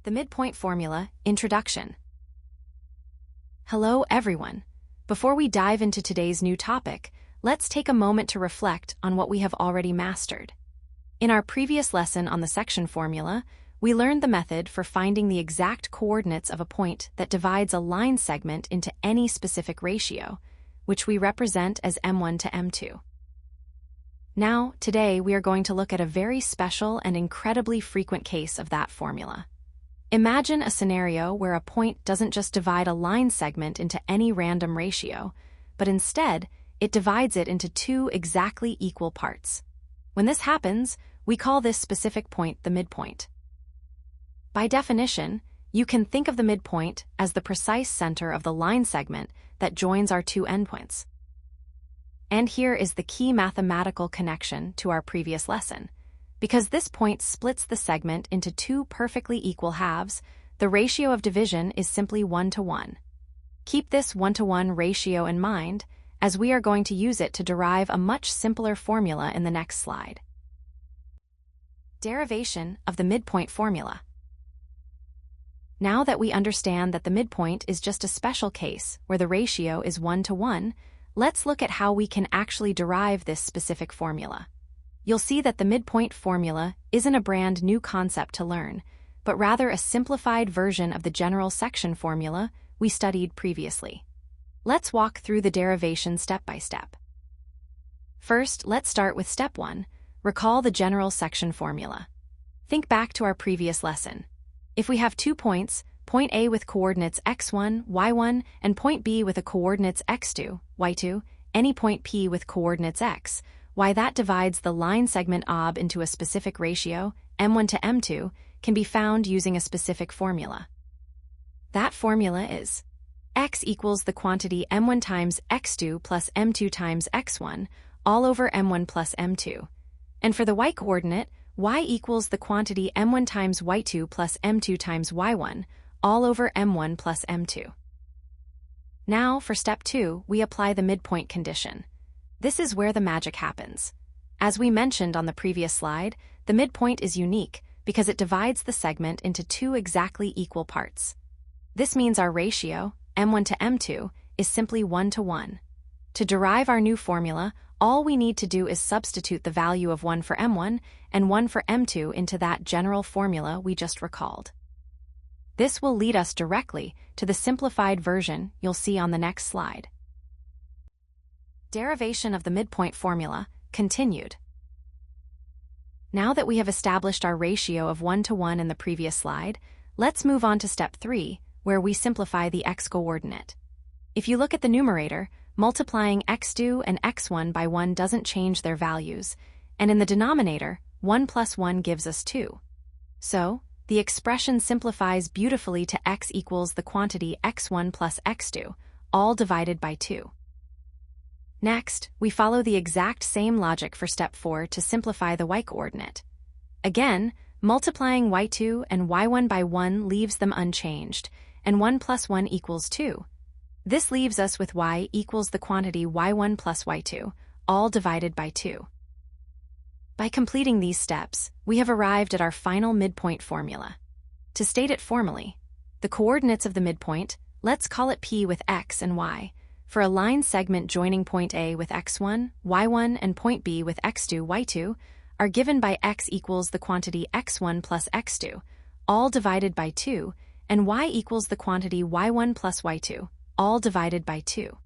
The Midpoint Formula, Introduction. Hello, everyone. Before we dive into today's new topic, let's take a moment to reflect on what we have already mastered. In our previous lesson on the section formula, we learned the method for finding the exact coordinates of a point that divides a line segment into any specific ratio, which we represent as m1 to m2. Now, today, we are going to look at a very special and incredibly frequent case of that formula. Imagine a scenario where a point doesn't just divide a line segment into any random ratio, but instead, it divides it into two exactly equal parts. When this happens, we call this specific point the midpoint. By definition, you can think of the midpoint as the precise center of the line segment that joins our two endpoints. And here is the key mathematical connection to our previous lesson. Because this point splits the segment into two perfectly equal halves, the ratio of division is simply 1:1. Keep this 1:1 ratio in mind, as we are going to use it to derive a much simpler formula in the next slide. Derivation of the midpoint formula. Now that we understand that the midpoint is just a special case where the ratio is 1:1, let's look at how we can actually derive this specific formula. You'll see that the midpoint formula isn't a brand new concept to learn, but rather a simplified version of the general section formula we studied previously. Let's walk through the derivation step by step. First, let's start with step 1. Recall the general section formula. Think back to our previous lesson. If we have 2 points, point A with coordinates x1, y1, and point B with the coordinates x2, y2, any point P with coordinates x, that divides the line segment OB into a specific ratio, m1 to m2, can be found using a specific formula. That formula is x equals the quantity m1 times x2 plus m2 times x1, all over m1 plus m2. And for the y-coordinate, y equals the quantity m1 times y2 plus m2 times y1, all over m1 plus m2. Now, for step 2, we apply the midpoint condition. This is where the magic happens. As we mentioned on the previous slide, the midpoint is unique because it divides the segment into two exactly equal parts. This means our ratio, m1 to m2, is simply 1:1. To derive our new formula, all we need to do is substitute the value of 1 for m1 and 1 for m2 into that general formula we just recalled. This will lead us directly to the simplified version you'll see on the next slide. Derivation of the midpoint formula, continued. Now that we have established our ratio of 1:1 in the previous slide, let's move on to step 3, where we simplify the x-coordinate. If you look at the numerator, multiplying x2 and x1 by 1 doesn't change their values, and in the denominator, 1 plus 1 gives us 2. So, the expression simplifies beautifully to x equals the quantity x1 plus x2, all divided by 2. Next, we follow the exact same logic for step 4 to simplify the y-coordinate. Again, multiplying y2 and y1 by 1 leaves them unchanged, and 1 plus 1 equals 2. This leaves us with y equals the quantity y1 plus y2, all divided by 2. By completing these steps, we have arrived at our final midpoint formula. To state it formally, the coordinates of the midpoint, let's call it P with x and y, for a line segment joining point A with x1, y1, and point B with x2, y2, are given by x equals the quantity x1 plus x2, all divided by 2, and y equals the quantity y1 plus y2, all divided by 2.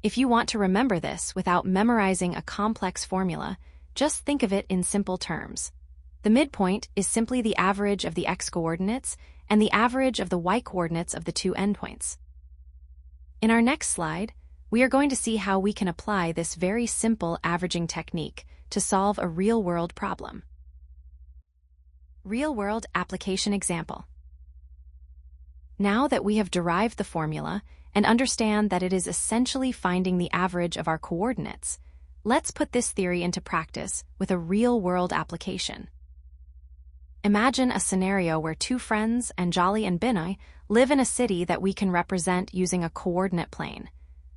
If you want to remember this without memorizing a complex formula, just think of it in simple terms. The midpoint is simply the average of the x-coordinates and the average of the y-coordinates of the two endpoints. In our next slide, we are going to see how we can apply this very simple averaging technique to solve a real-world problem. Real-world application example. Now that we have derived the formula and understand that it is essentially finding the average of our coordinates, let's put this theory into practice with a real-world application. Imagine a scenario where two friends, Anjali and Binay, live in a city that we can represent using a coordinate plane.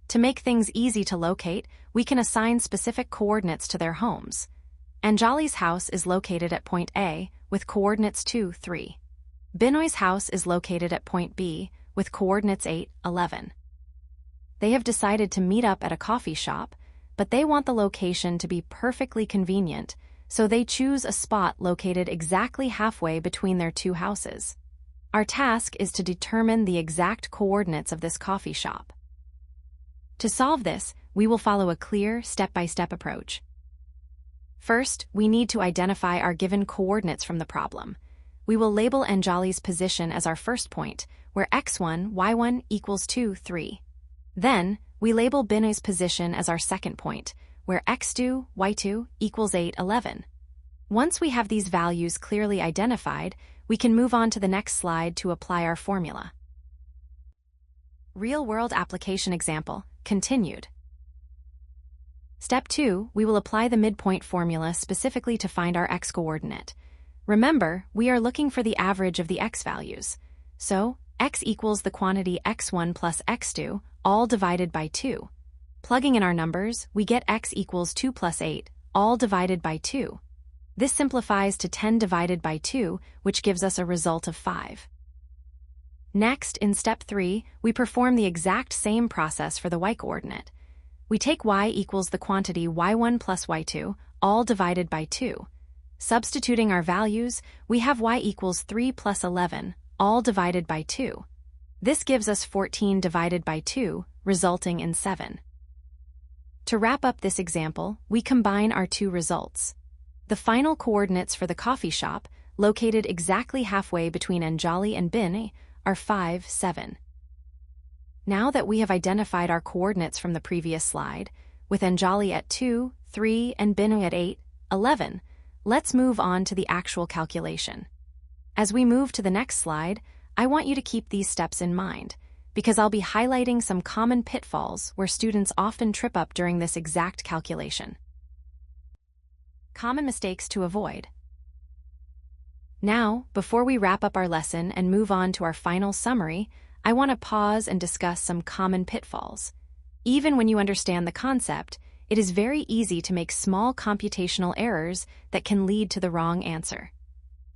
To make things easy to locate, we can assign specific coordinates to their homes. Anjali's house is located at point A with coordinates 2, 3. Binoy's house is located at point B with coordinates 8, 11. They have decided to meet up at a coffee shop, but they want the location to be perfectly convenient, so they choose a spot located exactly halfway between their two houses. Our task is to determine the exact coordinates of this coffee shop. To solve this, we will follow a clear, step-by-step approach. First, we need to identify our given coordinates from the problem. We will label Anjali's position as our first point, where x1, y1 equals 2, 3. Then, we label Binoy's position as our second point, where x2, y2 equals 8, 11. Once we have these values clearly identified, we can move on to the next slide to apply our formula. Real-world application example, continued. Step 2, we will apply the midpoint formula specifically to find our x-coordinate. Remember, we are looking for the average of the x values. So, x equals the quantity x1 plus x2, all divided by 2. Plugging in our numbers, we get x equals 2 plus 8, all divided by 2. This simplifies to 10 divided by 2, which gives us a result of 5. Next, in step 3, we perform the exact same process for the y-coordinate. We take y equals the quantity y1 plus y2, all divided by 2. Substituting our values, we have y equals 3 plus 11, all divided by 2. This gives us 14 divided by 2, resulting in 7. To wrap up this example, we combine our two results. The final coordinates for the coffee shop, located exactly halfway between Anjali and Binoy, are 5, 7. Now that we have identified our coordinates from the previous slide, with Anjali at 2, 3, and Binoy at 8, 11, let's move on to the actual calculation. As we move to the next slide, I want you to keep these steps in mind, because I'll be highlighting some common pitfalls where students often trip up during this exact calculation. Common mistakes to avoid. Now, before we wrap up our lesson and move on to our final summary, I want to pause and discuss some common pitfalls. Even when you understand the concept, it is very easy to make small computational errors that can lead to the wrong answer.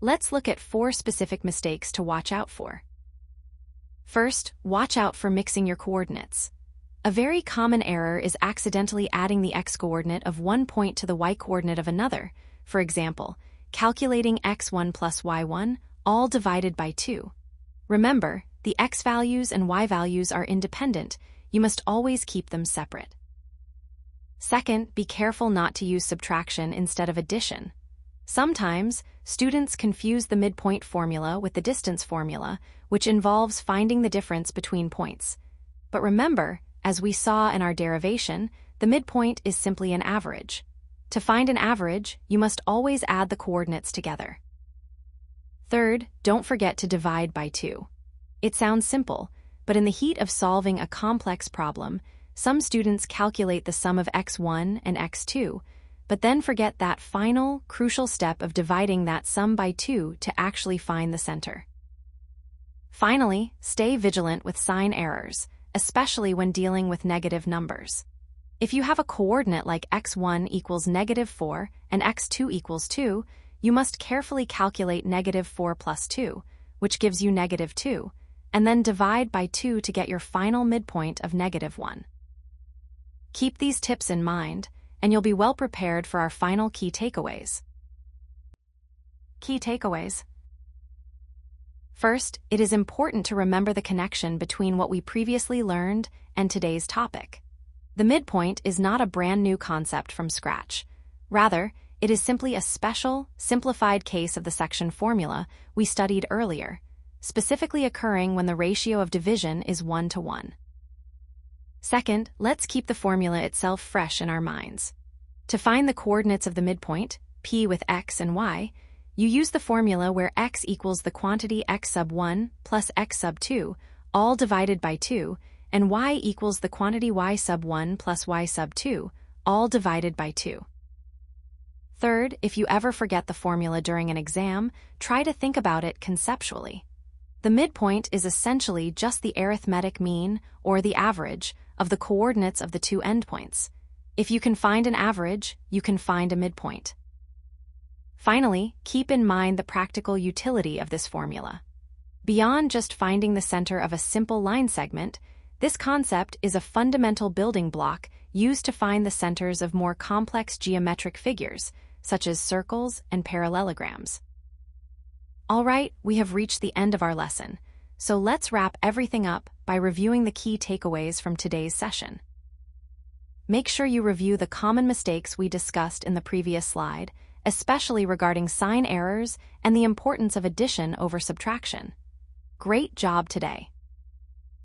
Let's look at 4 specific mistakes to watch out for. First, watch out for mixing your coordinates. A very common error is accidentally adding the x-coordinate of one point to the y-coordinate of another. For example, calculating x1 plus y1, all divided by 2. Remember, the x values and y values are independent. You must always keep them separate. Second, be careful not to use subtraction instead of addition. Sometimes, students confuse the midpoint formula with the distance formula, which involves finding the difference between points. But remember, as we saw in our derivation, the midpoint is simply an average. To find an average, you must always add the coordinates together. Third, don't forget to divide by 2. It sounds simple, but in the heat of solving a complex problem, some students calculate the sum of x1 and x2, but then forget that final, crucial step of dividing that sum by 2 to actually find the center. Finally, stay vigilant with sign errors, especially when dealing with negative numbers. If you have a coordinate like x1 equals -4 and x2 equals 2, you must carefully calculate -4 plus 2, which gives you -2, and then divide by 2 to get your final midpoint of -1. Keep these tips in mind, and you'll be well prepared for our final key takeaways. Key takeaways. First, it is important to remember the connection between what we previously learned and today's topic. The midpoint is not a brand new concept from scratch. Rather, it is simply a special, simplified case of the section formula we studied earlier, specifically occurring when the ratio of division is 1 to 1. Second, let's keep the formula itself fresh in our minds. To find the coordinates of the midpoint, p with x and y, you use the formula where x equals the quantity x sub 1 plus x sub 2, all divided by 2, and y equals the quantity y sub 1 plus y sub 2, all divided by 2. Third, if you ever forget the formula during an exam, try to think about it conceptually. The midpoint is essentially just the arithmetic mean, or the average, of the coordinates of the two endpoints. If you can find an average, you can find a midpoint. Finally, keep in mind the practical utility of this formula. Beyond just finding the center of a simple line segment, this concept is a fundamental building block used to find the centers of more complex geometric figures, such as circles and parallelograms. All right, we have reached the end of our lesson, so let's wrap everything up by reviewing the key takeaways from today's session. Make sure you review the common mistakes we discussed in the previous slide, especially regarding sign errors and the importance of addition over subtraction. Great job today!